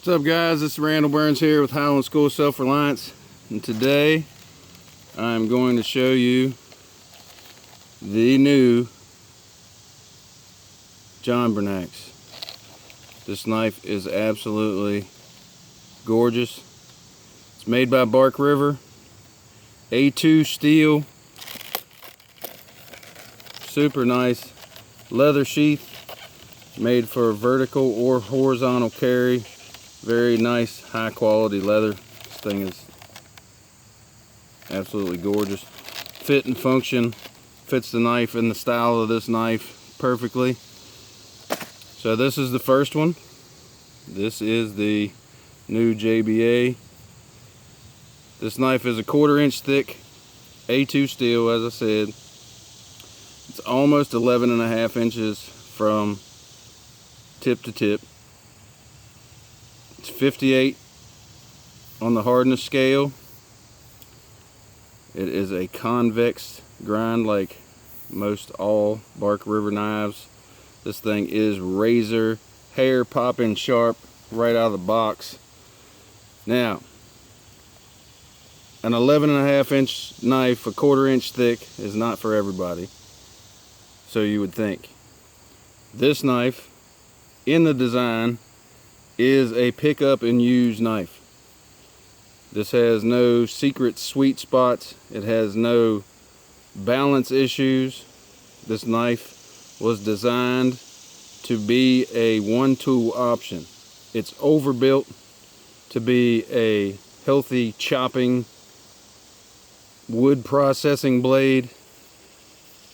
What's up, guys? This is Randall Burns here with Highlands School of Self-Reliance, and today I'm going to show you the new Jonburnaxe. This knife is absolutely gorgeous. It's made by Bark River, A2 steel, super nice leather sheath, made for vertical or horizontal carry. Very nice, high quality leather. This thing is absolutely gorgeous. Fit and function, fits the knife and the style of this knife perfectly. So this is the first one. This is the new JBA. This knife is a 1/4 inch thick, A2 steel, as I said. It's almost 11.5 inches from tip to tip. It's 58 on the hardness scale. It is a convex grind like most all Bark River knives. This thing is razor, hair popping sharp right out of the box. Now, an 11.5 inch knife, a 1/4 inch thick, is not for everybody. So you would think. This knife, in the design, is a pick up and use knife. This has no secret sweet spots. It has no balance issues. This knife was designed to be a one tool option. It's overbuilt to be a healthy chopping wood processing blade,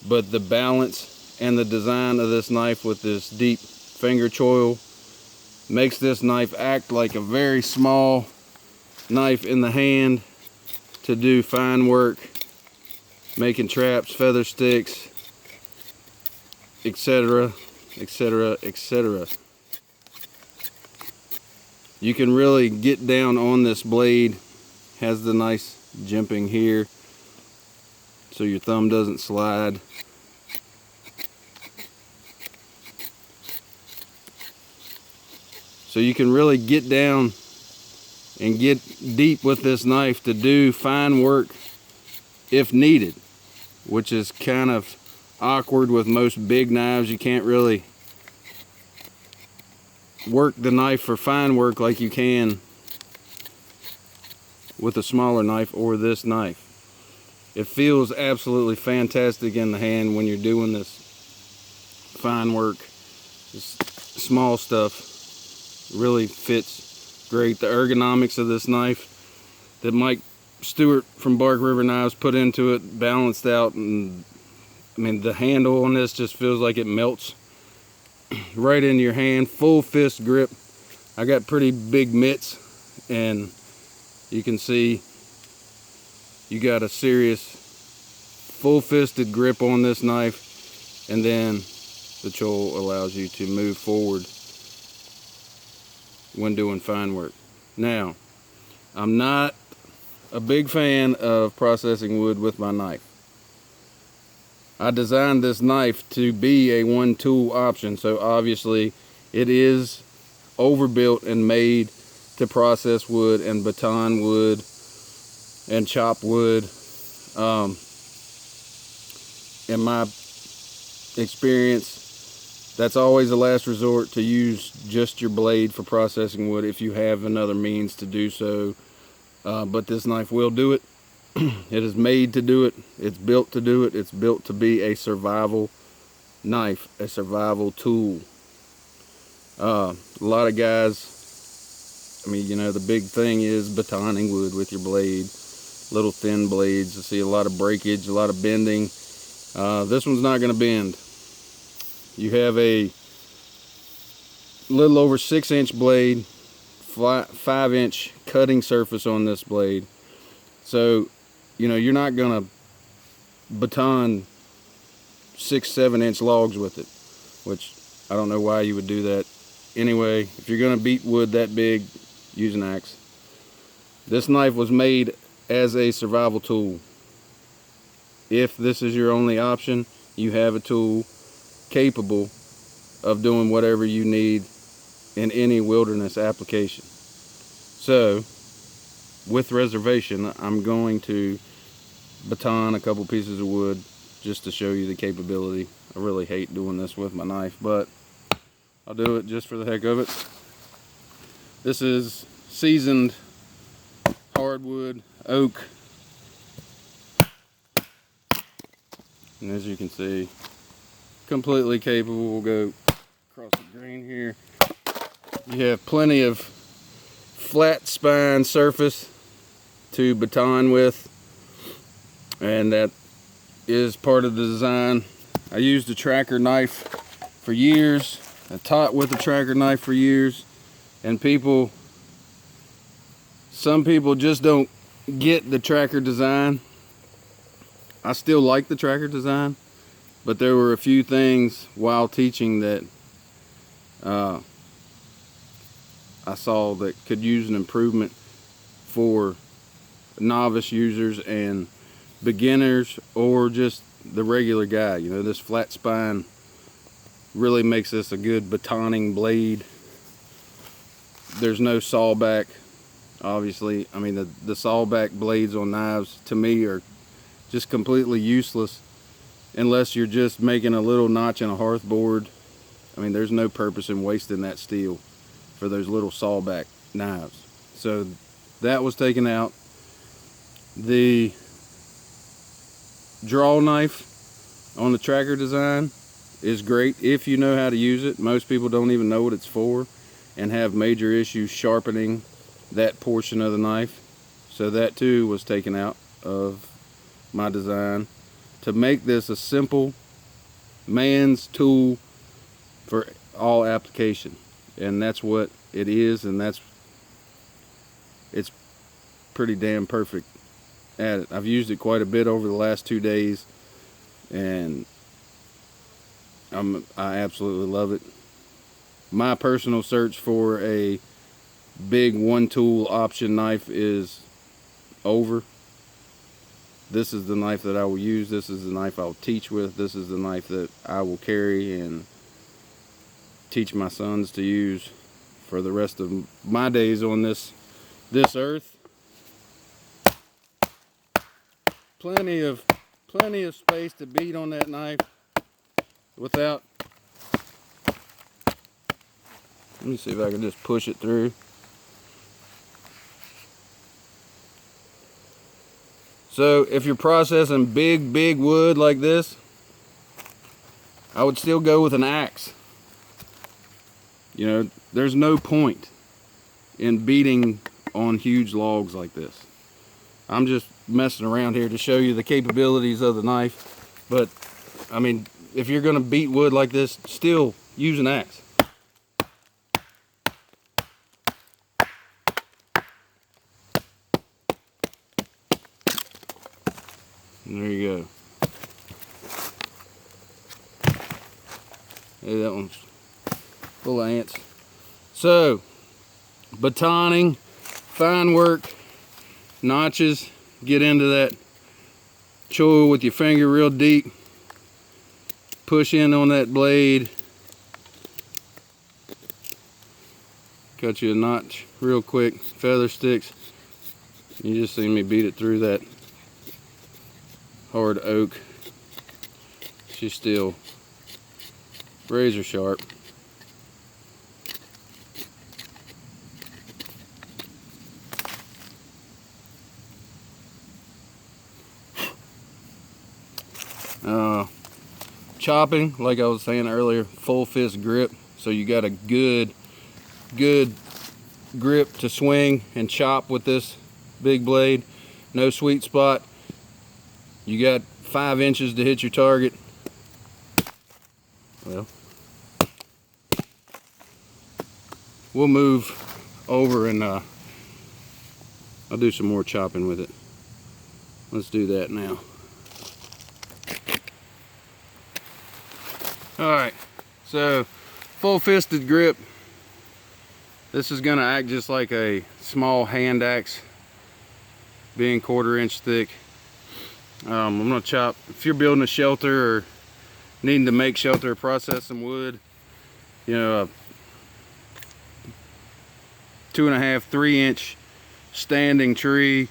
but the balance and the design of this knife with this deep finger choil makes this knife act like a very small knife in the hand to do fine work, making traps, feather sticks, etc., etc., etc. You can really get down on this blade. Has the nice jimping here so your thumb doesn't slide. So you can really get down and get deep with this knife to do fine work if needed, which is kind of awkward with most big knives. You can't really work the knife for fine work like you can with a smaller knife or this knife. It feels absolutely fantastic in the hand when you're doing this fine work. This small stuff really fits great. The ergonomics of this knife that Mike Stewart from Bark River Knives put into it, balanced out, and I mean the handle on this just feels like it melts right into your hand. Full fist grip. I got pretty big mitts, and you can see you got a serious full fisted grip on this knife, and then the choil allows you to move forward when doing fine work. Now, I'm not a big fan of processing wood with my knife. I designed this knife to be a one tool option, so obviously it is overbuilt and made to process wood and baton wood and chop wood. In my experience, that's always the last resort, to use just your blade for processing wood if you have another means to do so. But this knife will do it. It is made to do it. It's built to do it. It's built to be a survival knife, a survival tool. A lot of guys, I mean, you know, the big thing is batoning wood with your blade. Little thin blades. I see a lot of breakage, a lot of bending. This one's not going to bend. You have a little over 6 inch blade, 5 inch cutting surface on this blade. So, you know, you're not gonna baton 6-7 inch logs with it, which I don't know why you would do that. Anyway, if you're gonna beat wood that big, use an axe. This knife was made as a survival tool. If this is your only option, you have a tool capable of doing whatever you need in any wilderness application. So, with reservation, I'm going to baton a couple pieces of wood just to show you the capability. I really hate doing this with my knife, but I'll do it just for the heck of it. This is seasoned hardwood oak, and as you can see, completely capable. We'll go across the grain here. You have plenty of flat spine surface to baton with, and that is part of the design. I used a tracker knife for years. I taught with a tracker knife for years, and some people just don't get the tracker design. I still like the tracker design, but there were a few things while teaching that I saw that could use an improvement for novice users and beginners, or just the regular guy. You know, this flat spine really makes this a good batoning blade. There's no sawback, obviously. I mean, the sawback blades on knives to me are just completely useless unless you're just making a little notch in a hearth board. I mean, there's no purpose in wasting that steel for those little sawback knives. So that was taken out. The draw knife on the tracker design is great if you know how to use it. Most people don't even know what it's for and have major issues sharpening that portion of the knife. So that too was taken out of my design to make this a simple man's tool for all application. And that's what it is, and it's pretty damn perfect at it. I've used it quite a bit over the last 2 days, and I absolutely love it. My personal search for a big one tool option knife is over. This is the knife that I will use. This is the knife I'll teach with. This is the knife that I will carry and teach my sons to use for the rest of my days on this earth. Plenty of space to beat on that knife without. Let me see if I can just push it through. So if you're processing big wood like this, I would still go with an axe. You know, there's no point in beating on huge logs like this. I'm just messing around here to show you the capabilities of the knife. But, I mean, if you're going to beat wood like this, still use an axe. And there you go. Hey, that one's full of ants. So, batoning, fine work, notches, get into that choil with your finger real deep, push in on that blade, cut you a notch real quick, feather sticks. You just see me beat it through that hard oak. She's still razor sharp. Chopping, like I was saying earlier, full fist grip, so you got a good grip to swing and chop with this big blade. No sweet spot. You got 5 inches to hit your target. Well, we'll move over and I'll do some more chopping with it. Let's do that now. Alright, so full fisted grip. This is gonna act just like a small hand axe, being 1/4 inch thick. I'm gonna chop. If you're building a shelter or needing to make shelter or process some wood, you know, a 2.5, 3-inch standing tree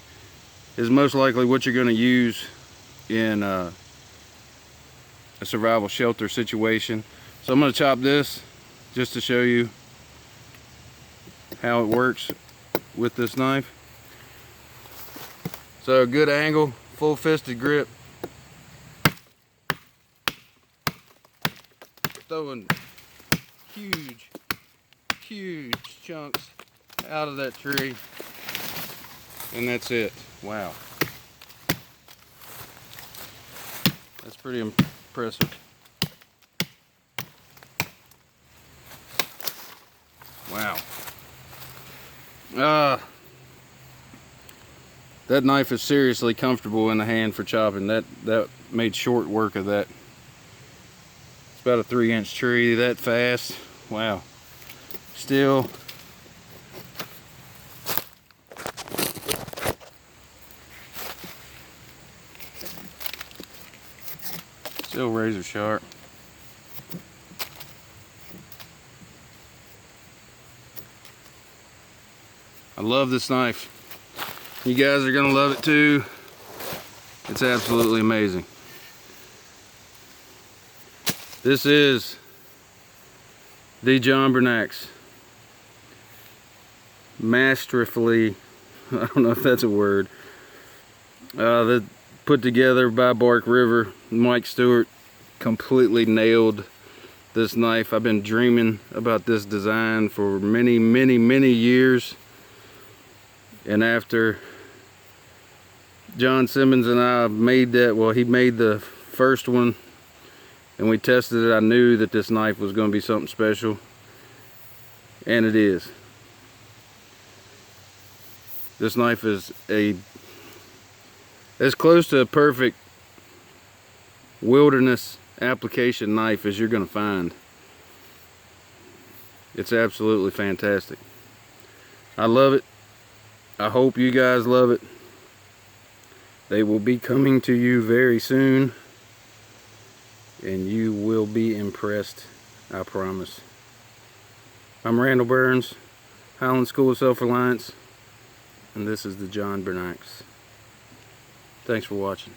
is most likely what you're going to use in a survival shelter situation. So I'm going to chop this just to show you how it works with this knife. So good angle, full fisted grip. Throwing huge chunks out of that tree, and that's it. Wow, that's pretty impressive. Wow. That knife is seriously comfortable in the hand for chopping. That made short work of that. It's about a 3-inch tree, that fast. Wow. Still razor sharp. I love this knife. You guys are gonna love it too. It's absolutely amazing. This is the Jonburnaxe. Masterfully, I don't know if that's a word, that put together by Bark River. Mike Stewart completely nailed this knife. I've been dreaming about this design for many years, and after John Simmons and I made that, well, he made the first one and we tested it, I knew that this knife was going to be something special, and it is. This knife is as close to a perfect wilderness application knife as you're going to find. It's absolutely fantastic. I love it. I hope you guys love it. They will be coming to you very soon, and you will be impressed, I promise. I'm Randall Burns, Highlands School of Self-Reliance, and this is the Jonburnaxe. Thanks for watching.